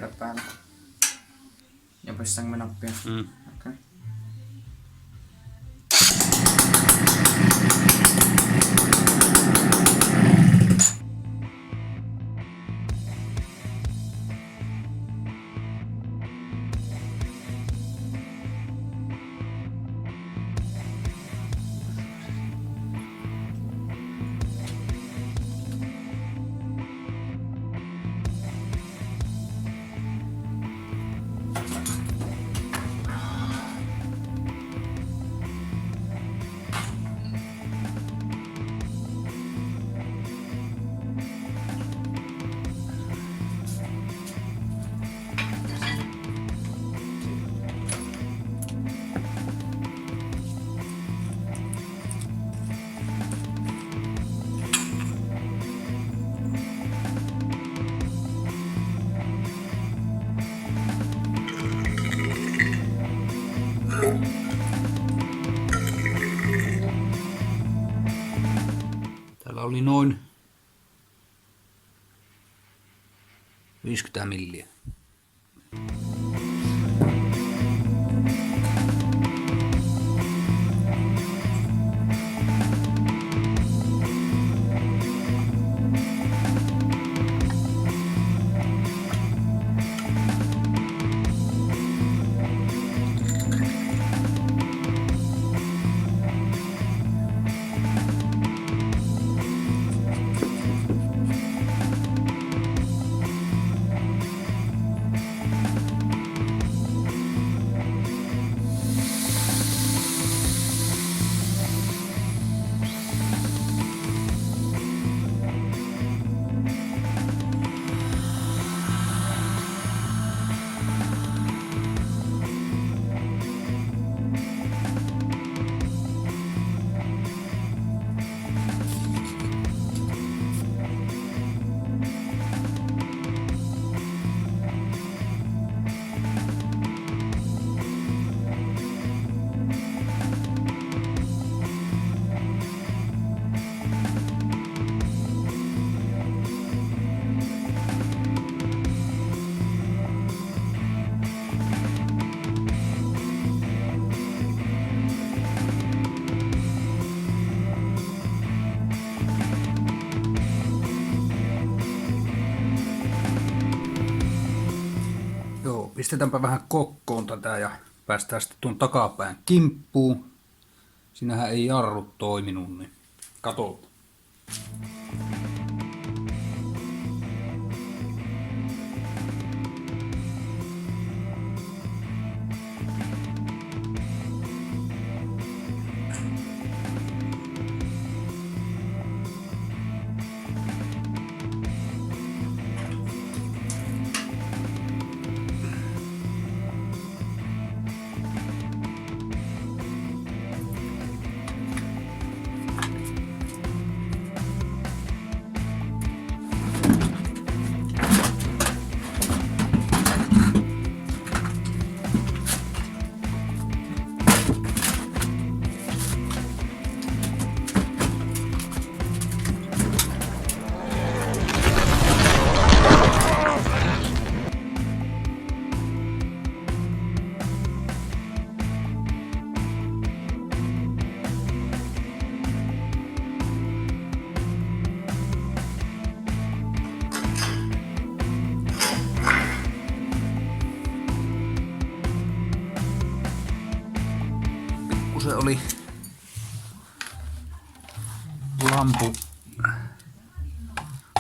vielä päällä. Ja pistäänkö me nappia? Okei. Täällä oli noin 50 milliä. Pistetäänpä vähän kokkoon tätä ja päästään sitten tuon takapään kimppuun. Siinähän ei jarrut toiminut, niin katsotaan. Se oli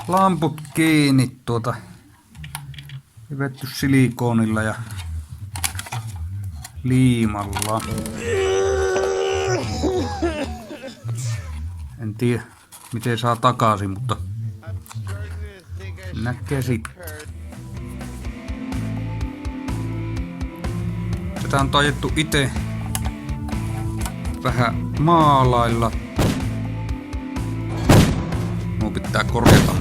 lamput kiinni vetty silikoonilla ja liimalla. En tiedä miten saa takaisin, mutta näkee sitten. Tätä on tajettu itse vähän maalailla. Minun pitää korjata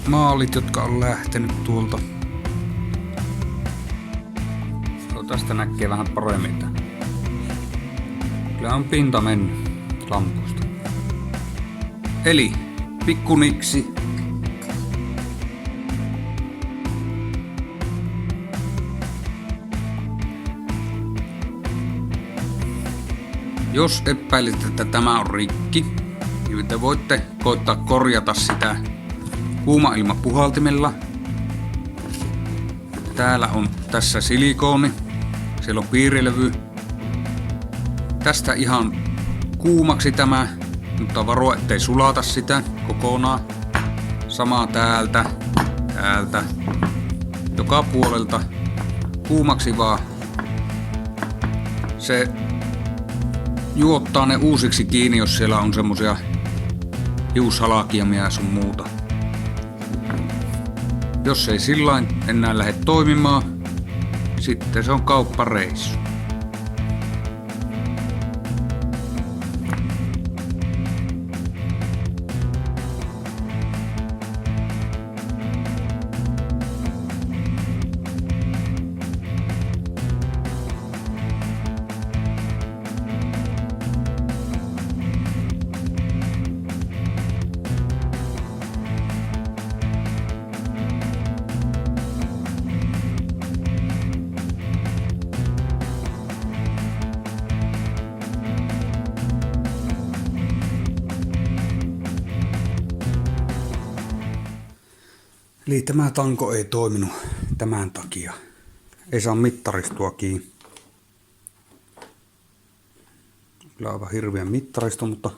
maalit, jotka on lähtenyt tuolta. Tästä näkee vähän paremmin. Kyllä on pinta mennyt lampusta. Eli pikkuniksi Jos epäilet, että tämä on rikki, niin te voitte koittaa korjata sitä kuumailmapuhaltimella. Täällä on tässä silikooni, siellä on piirilevy. Tästä ihan kuumaksi tämä, mutta varo ettei sulata sitä kokonaan. Sama täältä, joka puolelta. Kuumaksi vaan. Se juottaa ne uusiksi kiinni, jos siellä on semmosia hiushalakiamia ja sun muuta. Jos ei sillain enää lähde toimimaan, sitten se on kauppareissu. Eli tämä tanko ei toiminut tämän takia. Ei saa mittaristua kiinni. Kyllä aivan hirveä mittaristo, mutta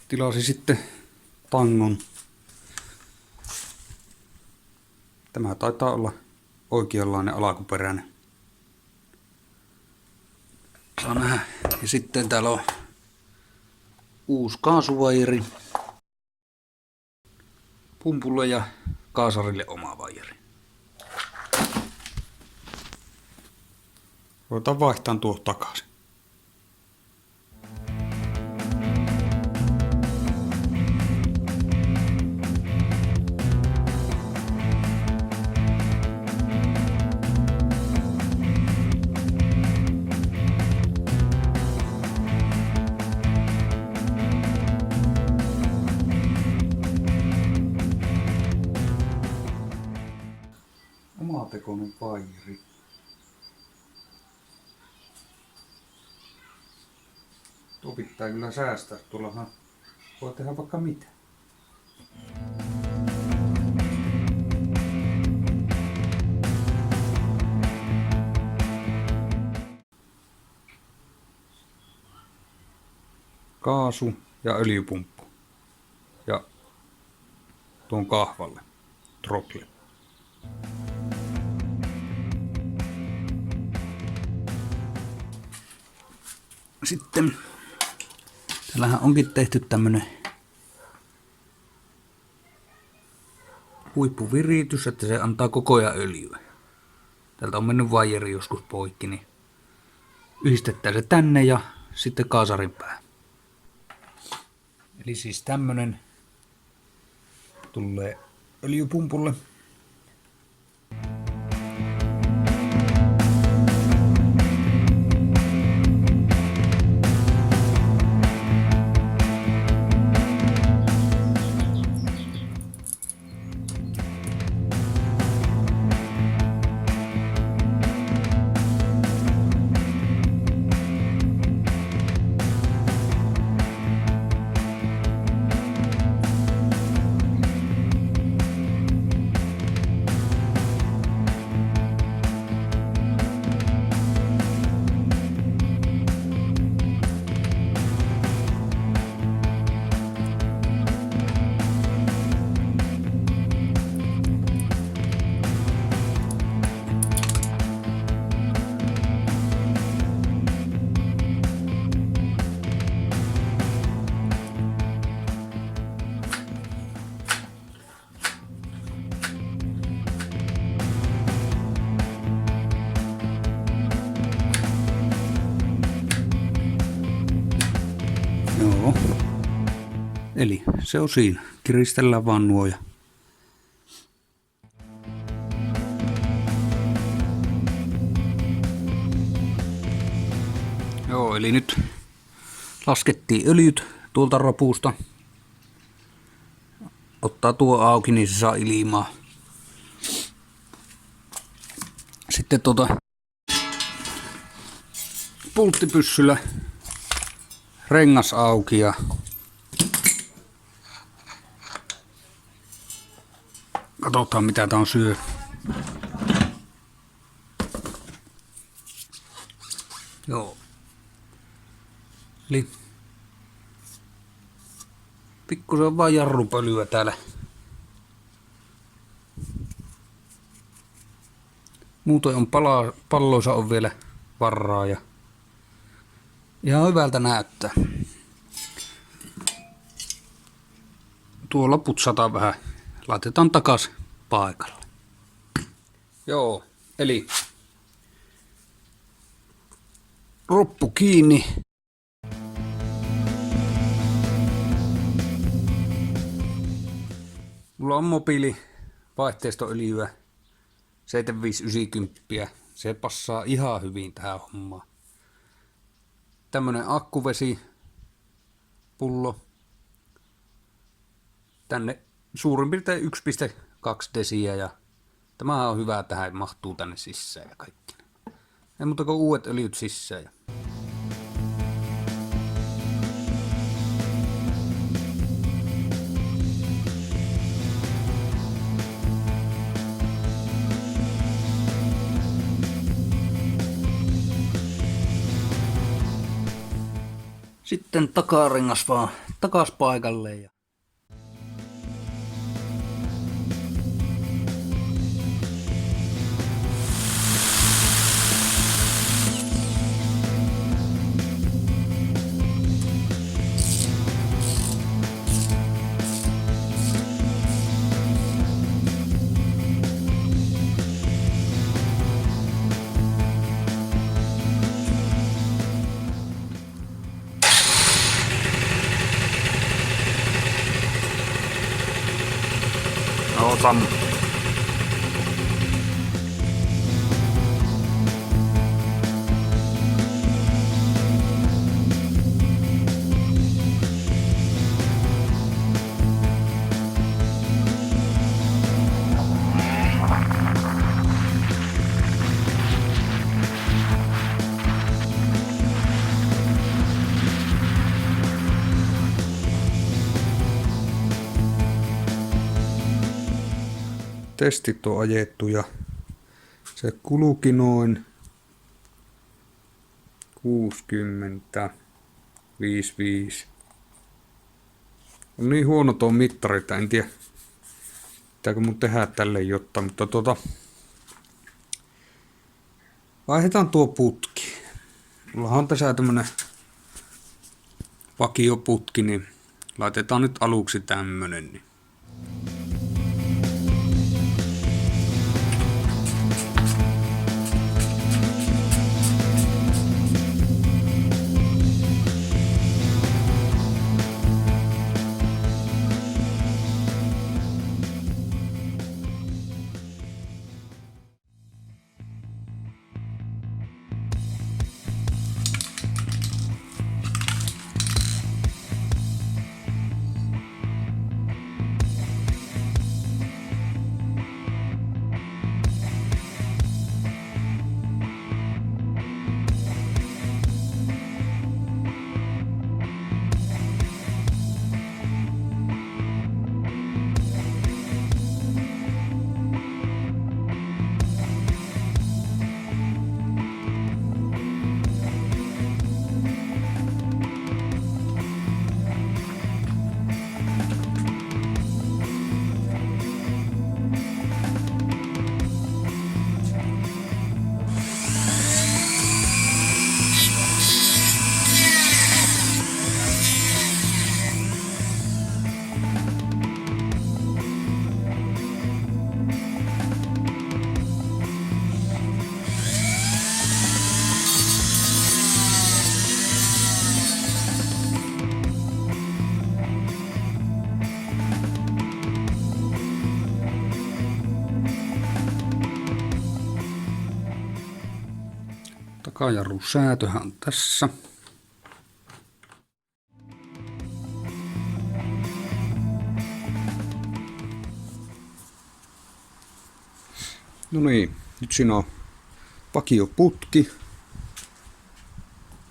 tilasi sitten tangon. Tämä taitaa olla oikeanlainen alkuperäinen. Saa nähdä. Ja sitten täällä on uusi kaasuvairi. Pumpulle ja kaasarille oma vaijeri. Voitaan vaihtaa tuo takaisin. Omatekoinen vaijeri. Tuo pitää kyllä säästää. Tuollahan voi tehdä vaikka mitä. Kaasu ja öljypumppu. Ja tuon kahvalle. Throttle. Sitten täällähän onkin tehty tämmönen huippuviritys, että se antaa koko ajan öljyä. Täältä on mennyt vaijeri joskus poikki, niin yhdistetään se tänne ja sitten kaasarin päähän. Eli siis tämmönen tulee öljypumpulle. Joo. Eli se on siinä. Kiristellään vaan nuo. Joo, eli nyt laskettiin öljyt tuolta rapusta. Ottaa tuo auki, niin se saa ilmaa. Sitten pulttipyssyllä rengas auki ja katsotaan mitä tää on syönyt. Joo. Eli pikkusen vaan jarrupölyä täällä. Muuten on palloissa on vielä varaa ja ihan hyvältä näyttää. Tuo loput sataa vähän. Laitetaan takas paikalle. Joo, eli roppu kiinni. Mulla on mobiili vaihteistoöljyä 7590. Se passaa ihan hyvin tähän hommaan. Tämmönen akkuvesi pullo. Tänne suurin piirtein 1,2 desiä ja tämä on hyvä tähän, mahtuu tänne sisään ja kaikki. Ei muuta kuin uudet öljyt sisään. Sitten takarengas vaan takas paikalle. Otan. Testit on ajettu ja se kuluki noin 60,55. On niin huono tuo mittari, että en tiedä pitääkö mun tehdä tälle jotta, mutta vaihdetaan tuo putki. Mullahan on tässä tämmönen vakioputki, niin laitetaan nyt aluksi tämmönen. Niin. Takajarrun säätöhän on tässä. No niin, nyt siinä on vakioputki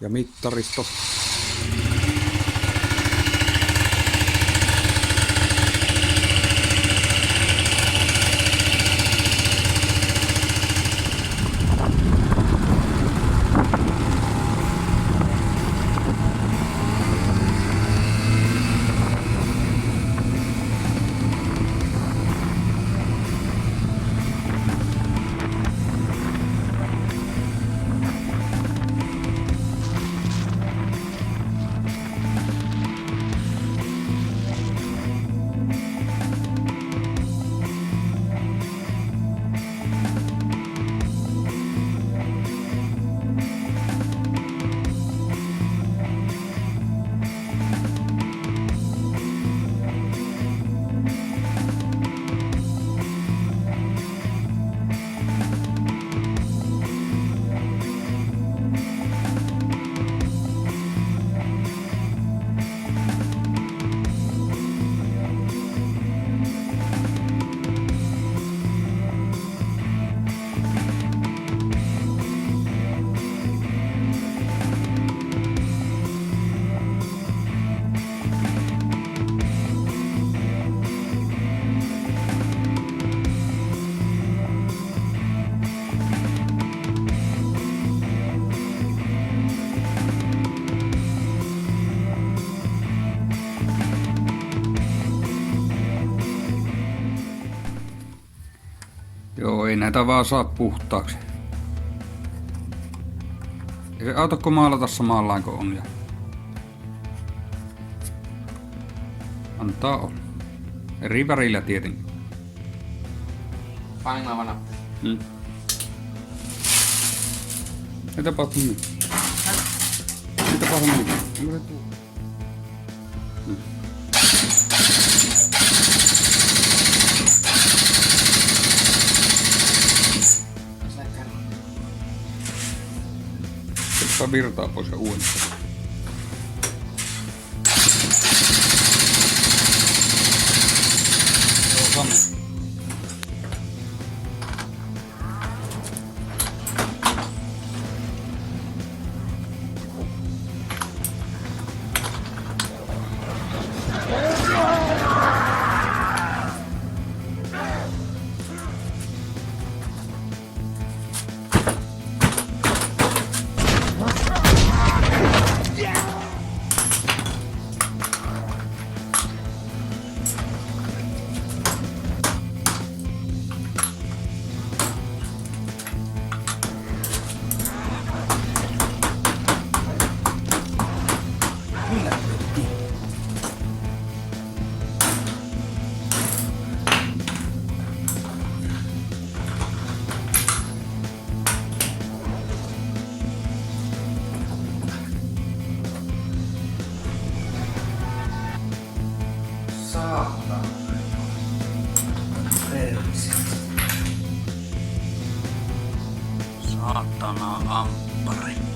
ja mittaristo. Joo, ei näitä vaan saa puhtaaksi. Ei se autakko maalata samallaan kuin on. Ja antaa olla. Eri värillä tietenkin. Painava nappi. Ei tapahtu mitään. Ei tapahtu mitään. Onko se tuo? Ottaa virtaa pois ja uudestaan. Joo, Sami. Saatana. Saatana amppari.